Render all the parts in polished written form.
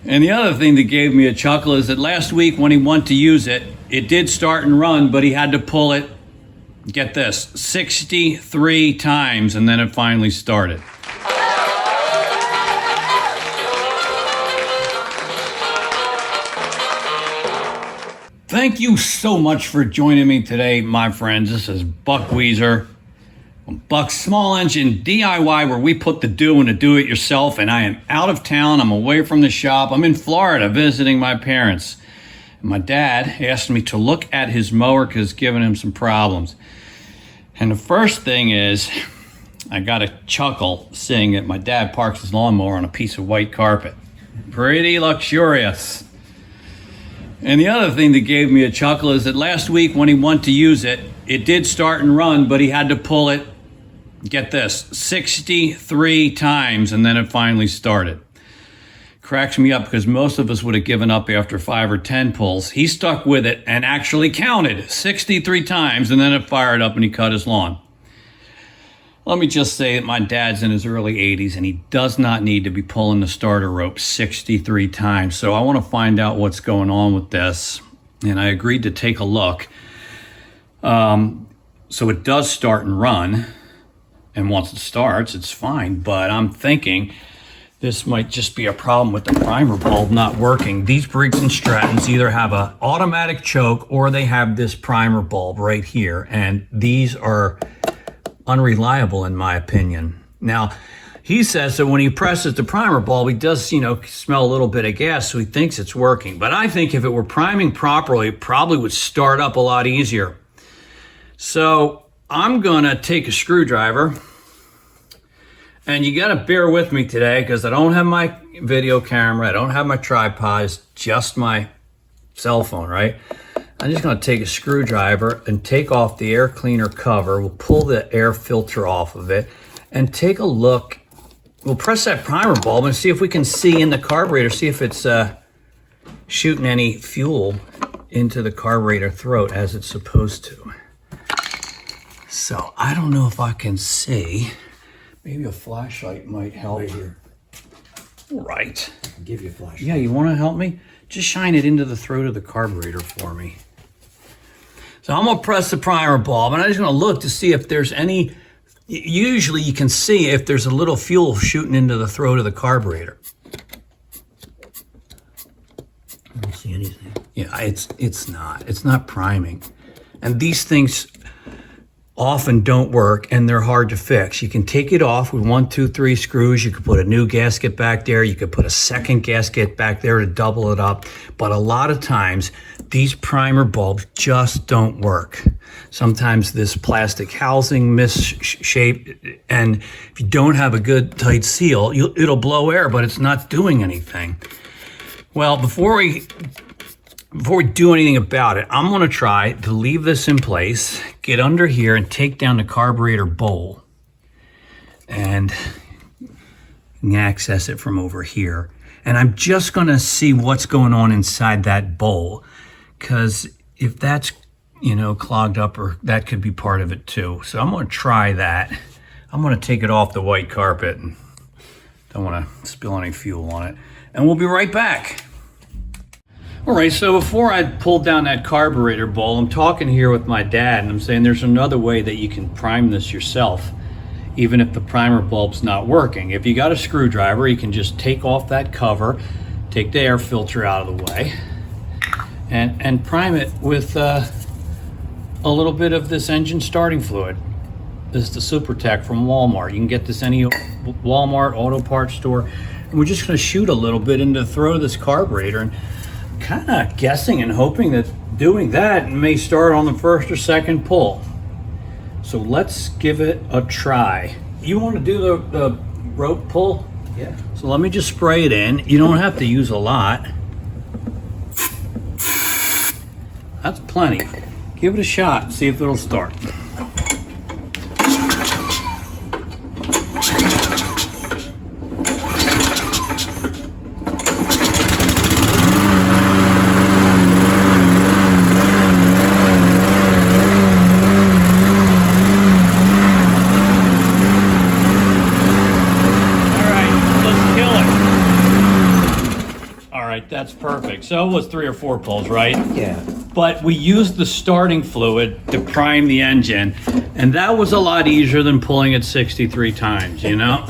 And the other thing that gave me a chuckle is that last week when he went to use it, it did start and run, but he had to pull it, get this, 63 times, and then it finally started. Thank you so much for joining me today, my friends. This is Buck Weezer from Buck's Small Engine DIY, where we put the do in the do-it-yourself, and I am out of town. I'm away from the shop. I'm in Florida visiting my parents. And my dad asked me to look at his mower because it's giving him some problems. And the first thing is, I got a chuckle seeing that my dad parks his lawnmower on a piece of white carpet. Pretty luxurious. And the other thing that gave me a chuckle is that last week when he went to use it, it did start and run, but he had to pull it, get this, 63 times, and then it finally started. Cracks me up because most of us would have given up after 5 or 10 pulls. He stuck with it and actually counted 63 times, and then it fired up and he cut his lawn. Let me just say that my dad's in his early 80s and he does not need to be pulling the starter rope 63 times. So I want to find out what's going on with this. And I agreed to take a look. So it does start and run. And once it starts, it's fine. But I'm thinking this might just be a problem with the primer bulb not working. These Briggs and Strattons either have an automatic choke or they have this primer bulb right here. And these are unreliable in my opinion. Now, he says that when he presses the primer bulb, he does, smell a little bit of gas, so he thinks it's working. But I think if it were priming properly, it probably would start up a lot easier. So I'm gonna take a screwdriver, and you gotta bear with me today because I don't have my video camera, I don't have my tripod, it's just my cell phone, right? I'm just going to take a screwdriver and take off the air cleaner cover. We'll pull the air filter off of it and take a look. We'll press that primer bulb and see if we can see in the carburetor, see if it's shooting any fuel into the carburetor throat as it's supposed to. So I don't know if I can see. Maybe a flashlight might help. Right here. Right. I'll give you a flashlight. Yeah, you want to help me? Just shine it into the throat of the carburetor for me. So I'm gonna press the primer bulb and I'm just gonna look to see if there's any, usually you can see if there's a little fuel shooting into the throat of the carburetor. I don't see anything. Yeah, it's not priming. And these things often don't work and they're hard to fix. You can take it off with 1, 2, 3 screws. You could put a new gasket back there. You could put a second gasket back there to double it up. But a lot of times these primer bulbs just don't work. Sometimes this plastic housing misshaped, and if you don't have a good tight seal, it'll blow air, but it's not doing anything. Well, before we do anything about it, I'm gonna try to leave this in place, get under here and take down the carburetor bowl. And you can access it from over here. And I'm just gonna see what's going on inside that bowl. Because if that's, clogged up, or that could be part of it too. So I'm gonna try that. I'm gonna take it off the white carpet and don't wanna spill any fuel on it. And we'll be right back. All right, so before I pull down that carburetor bowl, I'm talking here with my dad, and I'm saying there's another way that you can prime this yourself, even if the primer bulb's not working. If you got a screwdriver, you can just take off that cover, take the air filter out of the way, and prime it with a little bit of this engine starting fluid. This is the Super Tech from Walmart. You can get this any Walmart auto parts store. And we're just gonna shoot a little bit into the throat of this carburetor, and kind of guessing and hoping that doing that may start on the first or second pull. So let's give it a try. You want to do the rope pull? Yeah. So let me just spray it in. You don't have to use a lot. That's plenty. Give it a shot, see if it'll start. right, that's perfect. So it was 3 or 4 pulls, right? Yeah. But we used the starting fluid to prime the engine, and that was a lot easier than pulling it 63 times, you know?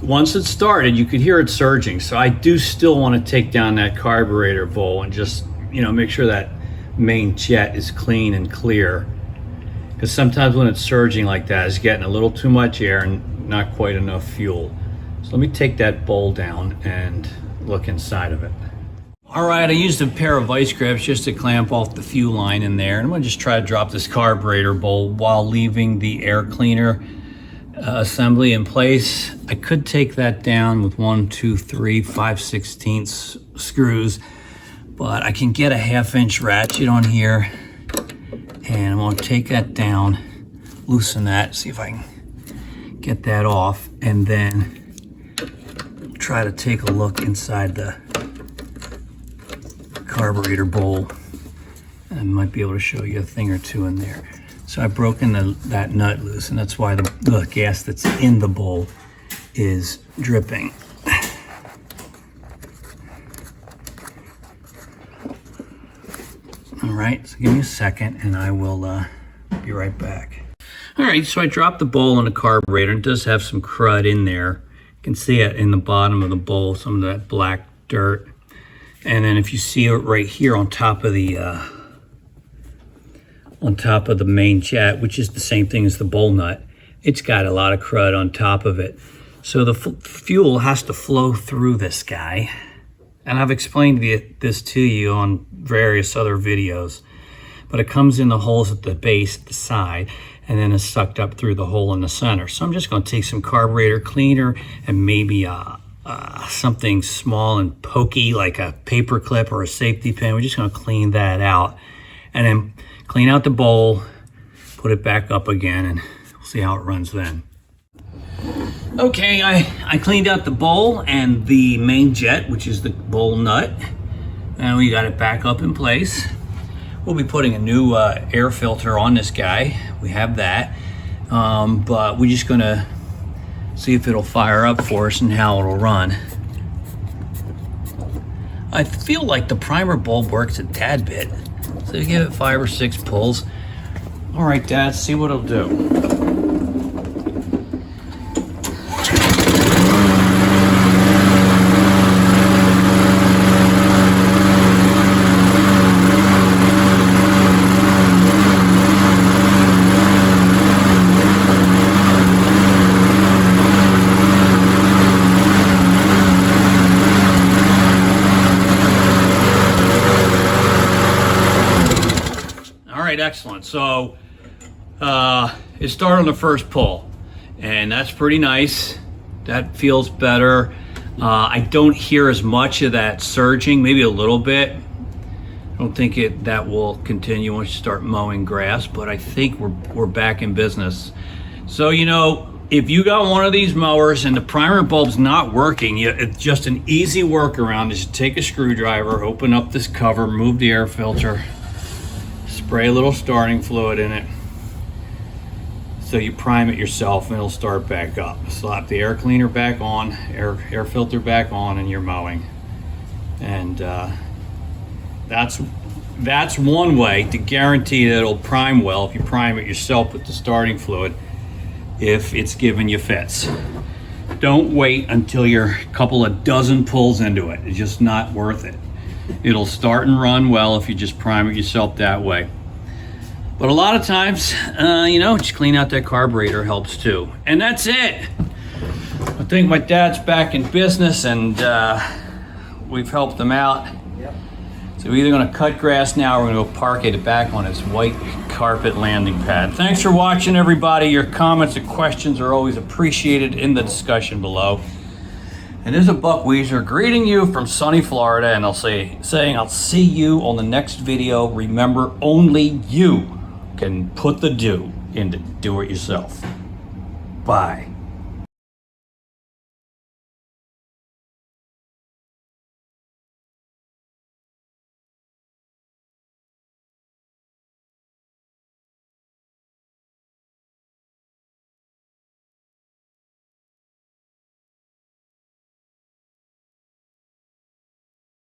Once it started, you could hear it surging, so I do still want to take down that carburetor bowl and just, you know, make sure that main jet is clean and clear. Because sometimes when it's surging like that, it's getting a little too much air and not quite enough fuel. So let me take that bowl down and look inside of it. All right, I used a pair of vice grips just to clamp off the fuel line in there. And I'm gonna just try to drop this carburetor bowl while leaving the air cleaner assembly in place. I could take that down with 1, 2, 3, 5/16 screws, but I can get a 1/2-inch ratchet on here, and I'm gonna take that down, loosen that, see if I can get that off, and then try to take a look inside the carburetor bowl. I might be able to show you a thing or two in there. So I've broken that nut loose, and that's why the gas that's in the bowl is dripping. All right, so give me a second and I will be right back. All right, so I dropped the bowl in the carburetor. It does have some crud in there. You can see it in the bottom of the bowl, some of that black dirt. And then if you see it right here on top of the main jet, which is the same thing as the bowl nut, it's got a lot of crud on top of it. So the fuel has to flow through this guy. And I've explained this to you on various other videos, but it comes in the holes at the base, at the side, and then it's sucked up through the hole in the center. So I'm just gonna take some carburetor cleaner and maybe something small and pokey like a paper clip or a safety pin. We're just gonna clean that out and then clean out the bowl, put it back up again, and we'll see how it runs then. Okay, I cleaned out the bowl and the main jet, which is the bowl nut, and we got it back up in place. We'll be putting a new air filter on this guy. We have that, but we're just gonna see if it'll fire up for us and how it'll run. I feel like the primer bulb works a tad bit, so you give it 5 or 6 pulls. All right, Dad, see what it'll do. Excellent. So it started on the first pull, and that's pretty nice. That feels better. I don't hear as much of that surging, maybe a little bit. I don't think that will continue once you start mowing grass, but I think we're back in business. So, you know, if you got one of these mowers and the primer bulb's not working, it's just an easy workaround is you take a screwdriver, open up this cover, move the air filter, spray a little starting fluid in it, so you prime it yourself and it'll start back up. Slap the air cleaner back on, air filter back on, and you're mowing. And that's one way to guarantee that it'll prime well if you prime it yourself with the starting fluid, if it's giving you fits. Don't wait until you're a couple of dozen pulls into it. It's just not worth it. It'll start and run well if you just prime it yourself that way. But a lot of times, you know, just clean out that carburetor helps too. And that's it. I think my dad's back in business, and we've helped him out. Yep. So we're either gonna cut grass now or we're gonna go park it back on his white carpet landing pad. Thanks for watching, everybody. Your comments and questions are always appreciated in the discussion below. And this is a Buck Weezer greeting you from sunny Florida, and saying I'll see you on the next video. Remember, only you can put the do into do it yourself. Bye.